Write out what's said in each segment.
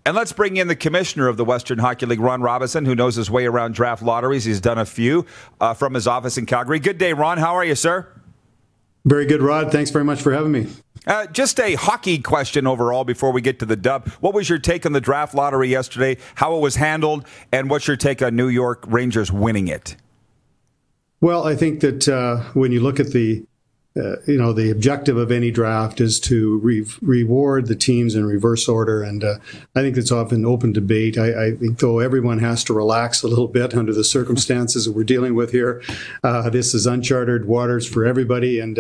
And let's bring in the commissioner of the Western Hockey League, Ron Robison, who knows his way around draft lotteries. He's done a few from his office in Calgary. Good day, Ron. How are you, sir? Very good, Rod. Thanks very much for having me. Just a hockey question overall before we get to the dub. What was your take on the draft lottery yesterday, how it was handled, and what's your take on New York Rangers winning it? Well, I think that when you look at the objective of any draft is to reward the teams in reverse order. And I think it's often open debate. I think, though, everyone has to relax a little bit under the circumstances that we're dealing with here. This is uncharted waters for everybody. And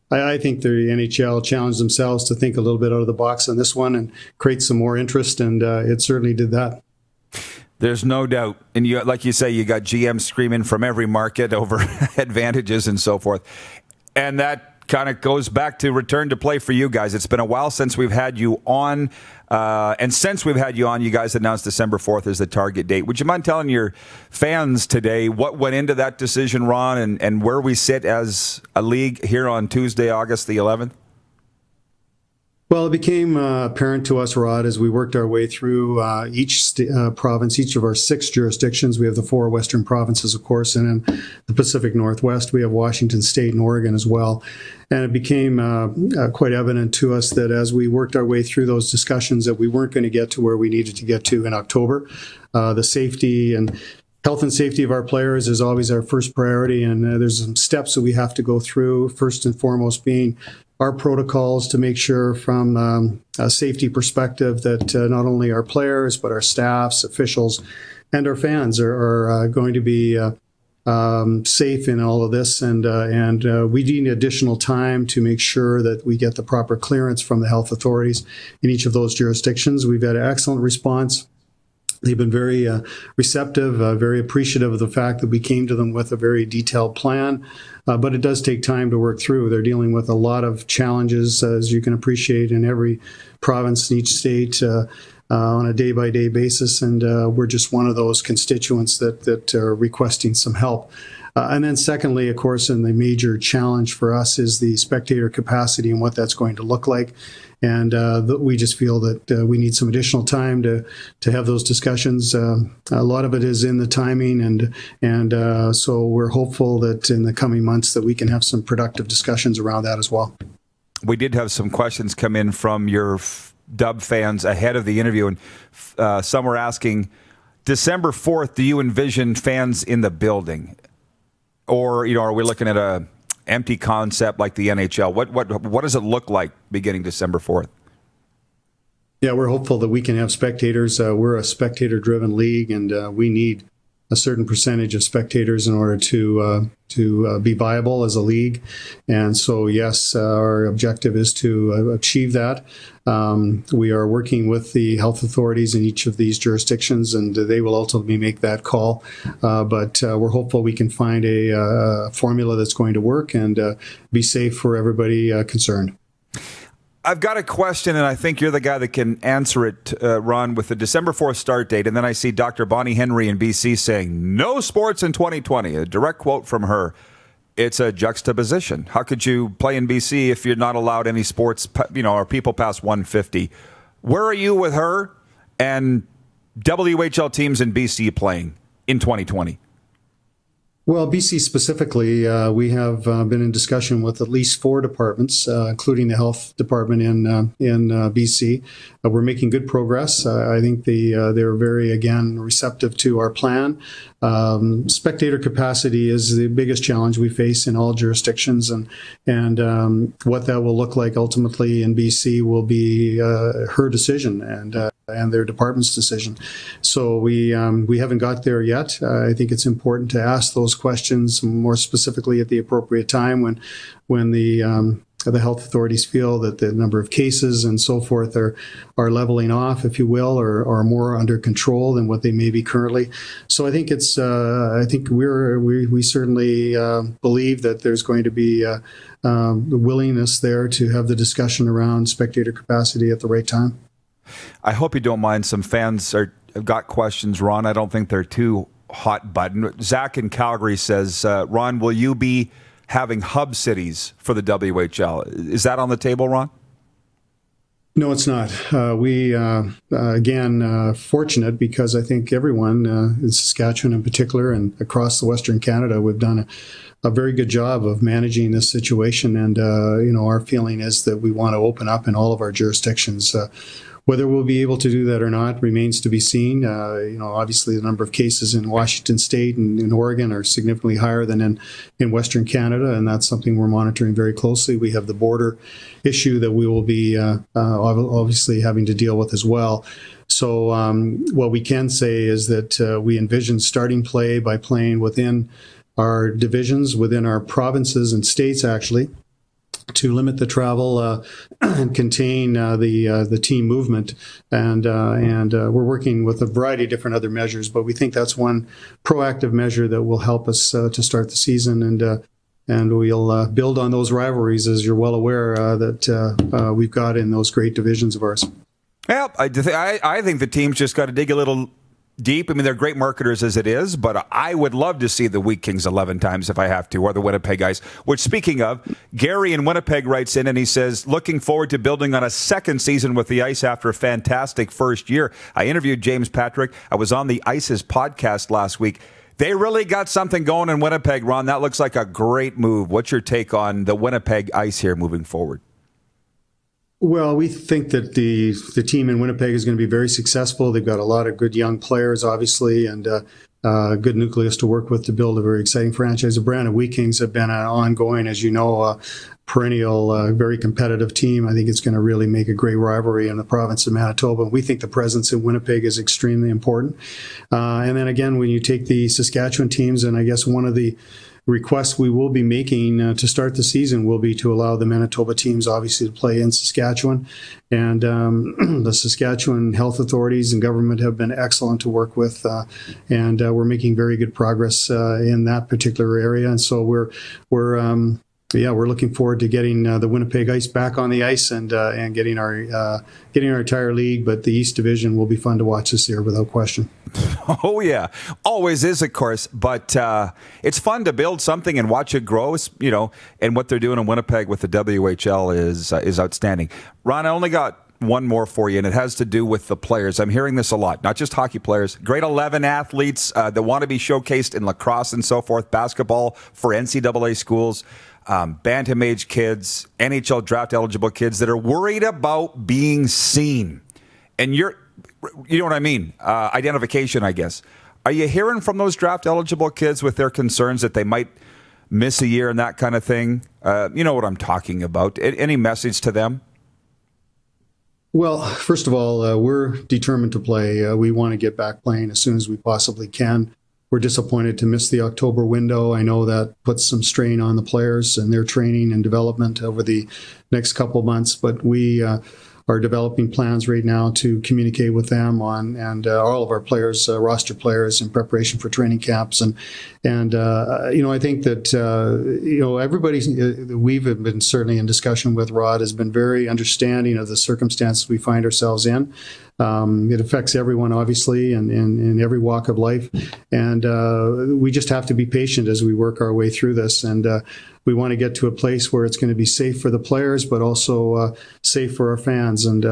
I think the NHL challenged themselves to think a little bit out of the box on this one and create some more interest. And it certainly did that. There's no doubt. And you, like you say, you got GM screaming from every market over advantages and so forth. And that kind of goes back to return to play for you guys. It's been a while since we've had you on. And since we've had you on, you guys announced December 4th as the target date. Would you mind telling your fans today what went into that decision, Ron, and where we sit as a league here on Tuesday, August the 11th? Well, it became apparent to us, Rod, as we worked our way through each province, each of our 6 jurisdictions. We have the 4 western provinces, of course, and in the Pacific Northwest, we have Washington State and Oregon as well. And it became quite evident to us that as we worked our way through those discussions that we weren't going to get to where we needed to get to in October. The safety and health and safety of our players is always our first priority, and there's some steps that we have to go through, first and foremost being our protocols to make sure from a safety perspective that not only our players, but our staffs, officials, and our fans are going to be safe in all of this. And we need additional time to make sure that we get the proper clearance from the health authorities in each of those jurisdictions. We've had an excellent response. They've been very receptive, very appreciative of the fact that we came to them with a very detailed plan. But it does take time to work through. They're dealing with a lot of challenges, as you can appreciate, in every province in each state on a day-by-day basis. And we're just one of those constituents that are requesting some help. And then secondly, of course, and the major challenge for us is the spectator capacity and what that's going to look like. And we just feel that we need some additional time to have those discussions. A lot of it is in the timing, and so we're hopeful that in the coming months that we can have some productive discussions around that as well. We did have some questions come in from your Dub fans ahead of the interview, and some were asking, December 4th, do you envision fans in the building? Or, are we looking at a empty concept like the NHL? What does it look like beginning December 4th? Yeah, we're hopeful that we can have spectators. We're a spectator-driven league, and we need a certain percentage of spectators in order to be viable as a league. And so, yes, our objective is to achieve that. We are working with the health authorities in each of these jurisdictions, and they will ultimately make that call. But we're hopeful we can find a formula that's going to work and be safe for everybody concerned. I've got a question, and I think you're the guy that can answer it, Ron, with the December 4th start date. And then I see Dr. Bonnie Henry in BC saying, no sports in 2020. A direct quote from her. It's a juxtaposition. How could you play in BC if you're not allowed any sports, or people past 150? Where are you with her and WHL teams in BC playing in 2020? Well, BC specifically, we have been in discussion with at least 4 departments, including the health department in BC. We're making good progress. I think they're very, again, receptive to our plan. Spectator capacity is the biggest challenge we face in all jurisdictions, and what that will look like ultimately in BC will be her decision and their department's decision. So we haven't got there yet. I think it's important to ask those questions more specifically at the appropriate time when the health authorities feel that the number of cases and so forth are leveling off, if you will, or more under control than what they may be currently. So I think we certainly believe that there's going to be the willingness there to have the discussion around spectator capacity at the right time. I hope you don't mind. Some fans have got questions, Ron. I don't think they're too hot button. Zach in Calgary says, Ron, will you be having hub cities for the WHL? Is that on the table, Ron? No, it's not. Again, fortunate because I think everyone in Saskatchewan in particular and across the Western Canada, we've done a very good job of managing this situation. And, our feeling is that we want to open up in all of our jurisdictions. Whether we'll be able to do that or not remains to be seen. Obviously the number of cases in Washington State and in Oregon are significantly higher than in Western Canada, and that's something we're monitoring very closely. We have the border issue that we will be obviously having to deal with as well. So what we can say is that we envision starting play by playing within our divisions, within our provinces and states, actually, to limit the travel and contain the team movement, and we're working with a variety of different other measures. But we think that's one proactive measure that will help us to start the season, and we'll build on those rivalries, as you're well aware, that we've got in those great divisions of ours. Well, I think the team's just got to dig a little deep. I mean, they're great marketers as it is, but I would love to see the Wheat Kings 11 times if I have to, or the Winnipeg Ice. Which, speaking of, Gary in Winnipeg writes in and he says, looking forward to building on a second season with the Ice after a fantastic first year. I interviewed James Patrick. I was on the Ice's podcast last week. They really got something going in Winnipeg, Ron. That looks like a great move. What's your take on the Winnipeg Ice here moving forward? Well, we think that the team in Winnipeg is going to be very successful. They've got a lot of good young players, obviously, and a good nucleus to work with to build a very exciting franchise. The Brandon Wheat Kings have been an ongoing, as you know, perennial, very competitive team. I think it's going to really make a great rivalry in the province of Manitoba. We think the presence in Winnipeg is extremely important. And then again, when you take the Saskatchewan teams, and I guess one of the requests we will be making to start the season will be to allow the Manitoba teams obviously to play in Saskatchewan. And the Saskatchewan health authorities and government have been excellent to work with, and we're making very good progress in that particular area. And so we're looking forward to getting the Winnipeg Ice back on the ice and getting our entire league. But the East Division will be fun to watch this year, without question. Oh yeah, always is, of course. But it's fun to build something and watch it grow. And what they're doing in Winnipeg with the WHL is outstanding. Ron, I only got one more for you, and it has to do with the players. I'm hearing this a lot, not just hockey players, grade 11 athletes that want to be showcased in lacrosse and so forth, basketball for NCAA schools. Bantam age kids, NHL draft eligible kids that are worried about being seen. And you know what I mean? Identification, I guess. Are you hearing from those draft eligible kids with their concerns that they might miss a year and that kind of thing? You know what I'm talking about. Any message to them? Well, first of all, we're determined to play. We want to get back playing as soon as we possibly can. We're disappointed to miss the October window. I know that puts some strain on the players and their training and development over the next couple months, but we are developing plans right now to communicate with them and all of our players, roster players, in preparation for training camps. And I think that everybody we've been certainly in discussion with, Rod, has been very understanding of the circumstances we find ourselves in. It affects everyone, obviously, and in every walk of life. And we just have to be patient as we work our way through this. And we want to get to a place where it's going to be safe for the players, but also safe for our fans. And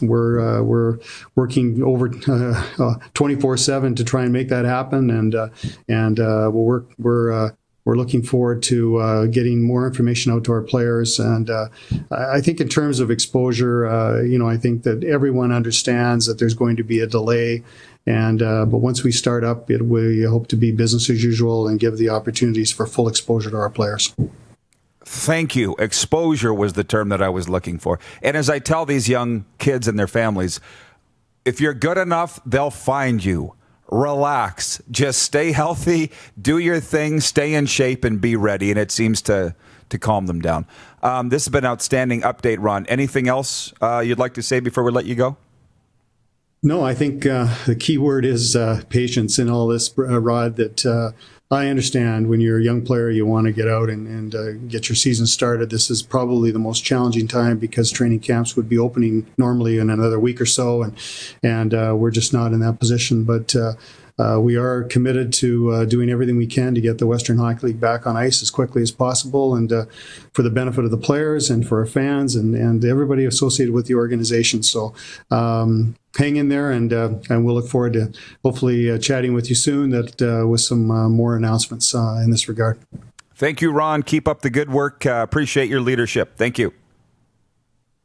we're working over 24/7 to try and make that happen. And we're looking forward to getting more information out to our players. And I think in terms of exposure, I think that everyone understands that there's going to be a delay. And but once we start up, we hope to be business as usual and give the opportunities for full exposure to our players. Thank you. Exposure was the term that I was looking for. And as I tell these young kids and their families, if you're good enough, they'll find you. Relax. Just stay healthy, do your thing, stay in shape, and be ready. And it seems to calm them down. This has been an outstanding update, Ron. Anything else you'd like to say before we let you go? No, I think the key word is patience in all this, Rod, that I understand when you're a young player, you want to get out and get your season started. This is probably the most challenging time because training camps would be opening normally in another week or so, and we're just not in that position. But we are committed to doing everything we can to get the Western Hockey League back on ice as quickly as possible, and for the benefit of the players and for our fans and everybody associated with the organization. So hang in there, and we'll look forward to hopefully chatting with you soon with some more announcements in this regard. Thank you, Ron. Keep up the good work. Appreciate your leadership. Thank you.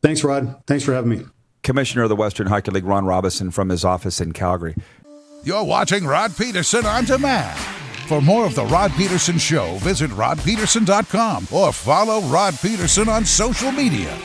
Thanks, Rod. Thanks for having me. Commissioner of the Western Hockey League, Ron Robison, from his office in Calgary. You're watching Rod Pedersen On Demand. For more of The Rod Pedersen Show, visit rodpedersen.com or follow Rod Pedersen on social media.